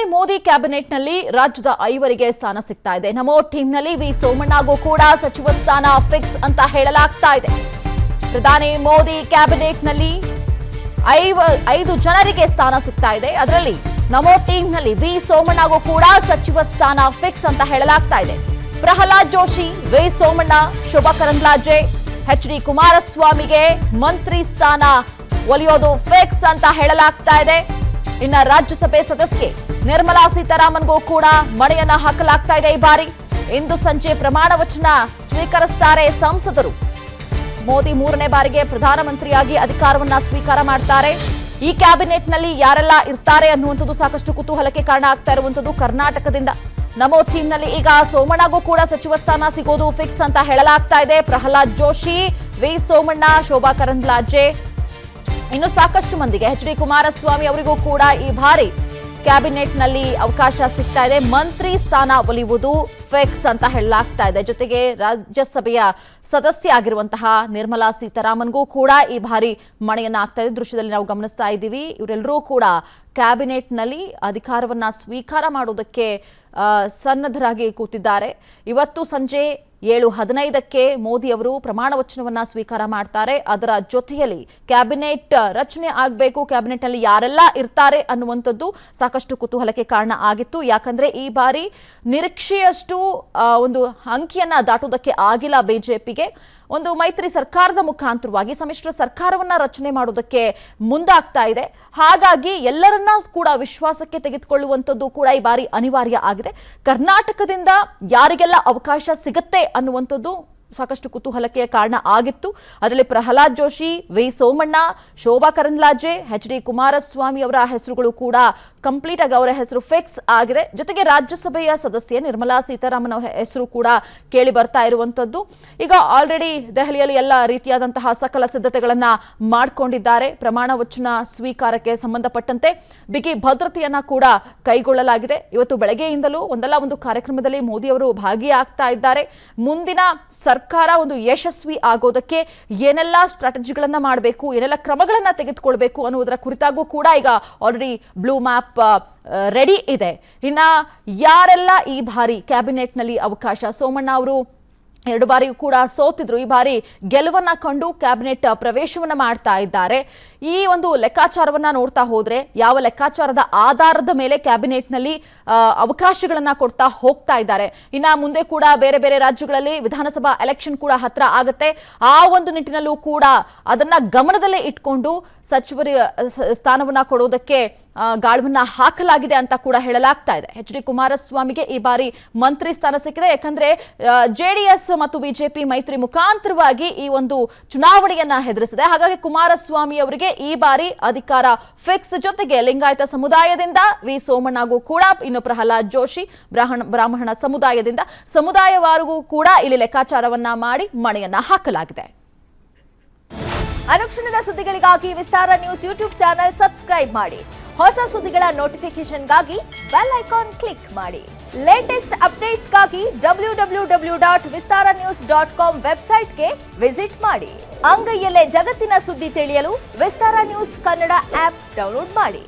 ಪ್ರಧಾನಿ ಮೋದಿ ಕ್ಯಾಬಿನೆಟ್ನಲ್ಲಿ ರಾಜ್ಯದ 5 ಸ್ಥಾನ ಸಿಗ್ತಾ ಇದೆ. ನಮೋ ಟೀಮ್ನಲ್ಲಿ ವಿ ಸೋಮಣ್ಣಗೂ ಕೂಡ ಸಚಿವ ಸ್ಥಾನ ಫಿಕ್ಸ್ ಅಂತ ಹೇಳಲಾಗ್ತಾ ಇದೆ. ಪ್ರಧಾನಿ ಮೋದಿ ಕ್ಯಾಬಿನೆಟ್ನಲ್ಲಿ 5 ಜನರಿಗೆ ಸ್ಥಾನ ಸಿಗ್ತಾ ಇದೆ. ಅದರಲ್ಲಿ ನಮೋ ಟೀಮ್ನಲ್ಲಿ ವಿ ಸೋಮಣ್ಣಗೂ ಕೂಡ ಸಚಿವ ಸ್ಥಾನ ಫಿಕ್ಸ್ ಅಂತ ಹೇಳಲಾಗ್ತಾ ಇದೆ. Prahlad Joshi, V Somanna, Shobha Karandlaje, HD. ಕುಮಾರಸ್ವಾಮಿಗೆ ಮಂತ್ರಿ ಸ್ಥಾನ ಒಲಿಯೋದು ಫಿಕ್ಸ್ ಅಂತ ಹೇಳಲಾಗ್ತಾ ಇದೆ. ಇನ್ನ ರಾಜ್ಯಸಭೆ ಸದಸ್ಯೆ ನಿರ್ಮಲಾ ಸೀತಾರಾಮನ್ಗೂ ಕೂಡ ಮಣೆಯನ್ನ ಹಾಕಲಾಗ್ತಾ ಇದೆ. ಈ ಬಾರಿ ಇಂದು ಸಂಜೆ ಪ್ರಮಾಣ ವಚನ ಸ್ವೀಕರಿಸುತ್ತಾರೆ ಸಂಸದರು. ಮೋದಿ 3ನೇ ಬಾರಿಗೆ ಪ್ರಧಾನಮಂತ್ರಿಯಾಗಿ ಅಧಿಕಾರವನ್ನ ಸ್ವೀಕಾರ ಮಾಡ್ತಾರೆ. ಈ ಕ್ಯಾಬಿನೆಟ್ನಲ್ಲಿ ಯಾರೆಲ್ಲ ಇರ್ತಾರೆ ಅನ್ನುವಂಥದ್ದು ಸಾಕಷ್ಟು ಕುತೂಹಲಕ್ಕೆ ಕಾರಣ ಆಗ್ತಾ ಇರುವಂಥದ್ದು. ಕರ್ನಾಟಕದಿಂದ ನಮೋ ಟೀಮ್ನಲ್ಲಿ ಈಗ ಸೋಮಣ್ಣಗೂ ಕೂಡ ಸಚಿವ ಸ್ಥಾನ ಸಿಗೋದು ಫಿಕ್ಸ್ ಅಂತ ಹೇಳಲಾಗ್ತಾ ಇದೆ. ಪ್ರಹ್ಲಾದ್ ಜೋಶಿ, ವಿ ಸೋಮಣ್ಣ, ಶೋಭಾ ಕರಂದ್ಲಾಜೆ, ಇನ್ನು ಸಾಕಷ್ಟು ಮಂದಿಗೆ ಎಚ್.ಡಿ. ಕುಮಾರಸ್ವಾಮಿ ಅವರಿಗೂ ಕೂಡ ಈ ಬಾರಿ ಕ್ಯಾಬಿನೆಟ್ನಲ್ಲಿ ಅವಕಾಶ ಸಿಗ್ತಾ ಇದೆ. ಮಂತ್ರಿ ಸ್ಥಾನ ಒಲಿಯುವುದು ಫಿಕ್ಸ್ ಅಂತ ಹೇಳಲಾಗ್ತಾ ಇದೆ. ಜೊತೆಗೆ ರಾಜ್ಯಸಭೆಯ ಸದಸ್ಯ ಆಗಿರುವಂತಹ ನಿರ್ಮಲಾ ಸೀತಾರಾಮನ್ಗೂ ಕೂಡ ಈ ಬಾರಿ ಮಣೆಯನ್ನ ಆಗ್ತಾ ಇದೆ. ದೃಶ್ಯದಲ್ಲಿ ನಾವು ಗಮನಿಸ್ತಾ ಇದ್ದೀವಿ. ಇವರೆಲ್ಲರೂ ಕೂಡ ಕ್ಯಾಬಿನೆಟ್ನಲ್ಲಿ ಅಧಿಕಾರವನ್ನ ಸ್ವೀಕಾರ ಮಾಡುವುದಕ್ಕೆ ಸನ್ನದ್ಧರಾಗಿ ಕೂತಿದ್ದಾರೆ. ಇವತ್ತು ಸಂಜೆ 7:15ಕ್ಕೆ ಮೋದಿ ಅವರು ಪ್ರಮಾಣ ವಚನವನ್ನ ಸ್ವೀಕಾರ ಮಾಡ್ತಾರೆ. ಅದರ ಜೊತೆಯಲ್ಲಿ ಕ್ಯಾಬಿನೆಟ್ ರಚನೆ ಆಗಬೇಕು, ಕ್ಯಾಬಿನೆಟ್ನಲ್ಲಿ ಯಾರೆಲ್ಲ ಇರ್ತಾರೆ ಅನ್ನುವಂಥದ್ದು ಸಾಕಷ್ಟು ಕುತೂಹಲಕ್ಕೆ ಕಾರಣ ಆಗಿತ್ತು. ಯಾಕಂದ್ರೆ ಈ ಬಾರಿ ನಿರೀಕ್ಷೆಯಷ್ಟು ಒಂದು ಅಂಕಿಯನ್ನ ದಾಟುವುದಕ್ಕೆ ಆಗಿಲ್ಲ ಬಿಜೆಪಿಗೆ. ಒಂದು ಮೈತ್ರಿ ಸರ್ಕಾರದ ಮುಖಾಂತರವಾಗಿ ಸಮ್ಮಿಶ್ರ ಸರ್ಕಾರವನ್ನ ರಚನೆ ಮಾಡುವುದಕ್ಕೆ ಮುಂದಾಗ್ತಾ ಇದೆ. ಹಾಗಾಗಿ ಎಲ್ಲರನ್ನ ಕೂಡ ವಿಶ್ವಾಸಕ್ಕೆ ತೆಗೆದುಕೊಳ್ಳುವಂಥದ್ದು ಕೂಡ ಈ ಬಾರಿ ಅನಿವಾರ್ಯ ಆಗಿದೆ. ಕರ್ನಾಟಕದಿಂದ ಯಾರಿಗೆಲ್ಲ ಅವಕಾಶ ಸಿಗುತ್ತೆ ಅನ್ನುವಂಥದ್ದು ಸಾಕಷ್ಟು ಕುತೂಹಲಕ್ಕೆ ಕಾರಣ ಆಗಿತ್ತು. ಅದರಲ್ಲಿ ಪ್ರಹ್ಲಾದ್ ಜೋಶಿ, ವಿ ಸೋಮಣ್ಣ, ಶೋಭಾ ಕರಂದ್ಲಾಜೆ, ಎಚ್.ಡಿ. ಕುಮಾರಸ್ವಾಮಿ ಅವರ ಹೆಸರುಗಳು ಕೂಡ ಕಂಪ್ಲೀಟ್ ಆಗಿ ಅವರ ಹೆಸರು ಫಿಕ್ಸ್ ಆಗಿದೆ. ಜೊತೆಗೆ ರಾಜ್ಯಸಭೆಯ ಸದಸ್ಯೆ ನಿರ್ಮಲಾ ಸೀತಾರಾಮನ್ ಅವರ ಹೆಸರು ಕೂಡ ಕೇಳಿ ಬರ್ತಾ ಇರುವಂತದ್ದು. ಈಗ ಆಲ್ರೆಡಿ ದೆಹಲಿಯಲ್ಲಿ ಎಲ್ಲ ರೀತಿಯಾದಂತಹ ಸಕಲ ಸಿದ್ಧತೆಗಳನ್ನ ಮಾಡಿಕೊಂಡಿದ್ದಾರೆ. ಪ್ರಮಾಣ ವಚನ ಸ್ವೀಕಾರಕ್ಕೆ ಸಂಬಂಧಪಟ್ಟಂತೆ ಬಿಗಿ ಭದ್ರತೆಯನ್ನ ಕೂಡ ಕೈಗೊಳ್ಳಲಾಗಿದೆ. ಇವತ್ತು ಬೆಳಗ್ಗೆಯಿಂದಲೂ ಒಂದಲ್ಲ ಒಂದು ಕಾರ್ಯಕ್ರಮದಲ್ಲಿ ಮೋದಿ ಅವರು ಭಾಗಿಯಾಗ್ತಾ ಇದ್ದಾರೆ. ಮುಂದಿನ ಸರ್ಕಾರ ಒಂದು ಯಶಸ್ವಿ ಆಗೋದಕ್ಕೆ ಏನೆಲ್ಲ ಸ್ಟ್ರಾಟಜಿಗಳನ್ನ ಮಾಡಬೇಕು, ಏನೆಲ್ಲ ಕ್ರಮಗಳನ್ನ ತೆಗೆದುಕೊಳ್ಬೇಕು ಅನ್ನುವುದರ ಕುರಿತಾಗೂ ಕೂಡ ಈಗ ಆಲ್ರೆಡಿ ಬ್ಲೂ ಮ್ಯಾಪ್ ರೆಡಿ ಇದೆ. ಇನ್ನ ಯಾರೆಲ್ಲ ಈ ಬಾರಿ ಕ್ಯಾಬಿನೆಟ್ನಲ್ಲಿ ಅವಕಾಶ, ಸೋಮಣ್ಣ ಅವರು 2 ಬಾರಿ ಕೂಡ ಸೋತಿದ್ರು, ಈ ಬಾರಿ ಗೆಲುವನ್ನ ಕಂಡು ಕ್ಯಾಬಿನೆಟ್ ಪ್ರವೇಶವನ್ನ ಮಾಡ್ತಾ ಇದ್ದಾರೆ. ಈ ಒಂದು ಲೆಕ್ಕಾಚಾರವನ್ನ ನೋಡ್ತಾ ಹೋದ್ರೆ ಯಾವ ಲೆಕ್ಕಾಚಾರದ ಆಧಾರದ ಮೇಲೆ ಕ್ಯಾಬಿನೆಟ್ನಲ್ಲಿ ಅವಕಾಶಗಳನ್ನ ಕೊಡ್ತಾ ಹೋಗ್ತಾ ಇದ್ದಾರೆ. ಇನ್ನ ಮುಂದೆ ಕೂಡ ಬೇರೆ ಬೇರೆ ರಾಜ್ಯಗಳಲ್ಲಿ ವಿಧಾನಸಭಾ ಎಲೆಕ್ಷನ್ ಕೂಡ ಹತ್ರ ಆಗುತ್ತೆ. ಆ ಒಂದು ನಿಟ್ಟಿನಲ್ಲೂ ಕೂಡ ಅದನ್ನ ಗಮನದಲ್ಲೇ ಇಟ್ಕೊಂಡು ಸಚಿವರ ಸ್ಥಾನವನ್ನ ಕೊಡೋದಕ್ಕೆ ಗಾಳವನ್ನ ಹಾಕಲಾಗಿದೆ ಅಂತ ಕೂಡ ಹೇಳಲಾಗ್ತಾ ಇದೆ. ಎಚ್.ಡಿ. ಕುಮಾರಸ್ವಾಮಿಗೆ ಈ ಬಾರಿ ಮಂತ್ರಿ ಸ್ಥಾನ ಸಿಕ್ಕಿದೆ. ಯಾಕಂದ್ರೆ ಜೆಡಿಎಸ್ ಮತ್ತು ಬಿಜೆಪಿ ಮೈತ್ರಿ ಮುಖಾಂತರವಾಗಿ ಈ ಒಂದು ಚುನಾವಣೆಯನ್ನ ಹೆದರಿಸಿದೆ. ಹಾಗಾಗಿ ಕುಮಾರಸ್ವಾಮಿ ಅವರಿಗೆ ಈ ಬಾರಿ ಅಧಿಕಾರ ಫಿಕ್ಸ್. ಜೊತೆಗೆ ಲಿಂಗಾಯತ ಸಮುದಾಯದಿಂದ ವಿ ಸೋಮಣ್ಣಗೂ ಕೂಡ, ಇನ್ನು ಪ್ರಹ್ಲಾದ್ ಜೋಶಿ ಬ್ರಾಹ್ಮಣ ಸಮುದಾಯದಿಂದ ಸಮುದಾಯವಾರಿಗೂ ಕೂಡ ಇಲ್ಲಿ ಲೆಕ್ಕಾಚಾರವನ್ನ ಮಾಡಿ ಮಣೆಯನ್ನ ಹಾಕಲಾಗಿದೆ. ಅನುಕ್ಷಣದ ಸುದ್ದಿಗಳಿಗಾಗಿ ವಿಸ್ತಾರ ನ್ಯೂಸ್ ಯೂಟ್ಯೂಬ್ ಚಾನೆಲ್ ಸಬ್ಸ್ಕ್ರೈಬ್ ಮಾಡಿ. ಹೊಸ ಸುದ್ದಿಗಳ ನೋಟಿಫಿಕೇಶನ್ಗಾಗಿ ಬೆಲ್ ಐಕಾನ್ ಕ್ಲಿಕ್ ಮಾಡಿ. ಲೇಟೆಸ್ಟ್ ಅಪ್ಡೇಟ್ಸ್ಗಾಗಿ www.vistaranews.com ವೆಬ್ಸೈಟ್ಗೆ ವಿಸಿಟ್ ಮಾಡಿ. ಅಂಗೈಯಲ್ಲೇ ಜಗತ್ತಿನ ಸುದ್ದಿ ತಿಳಿಯಲು ವಿಸ್ತಾರ ನ್ಯೂಸ್ ಕನ್ನಡ ಆಪ್ ಡೌನ್ಲೋಡ್ ಮಾಡಿ.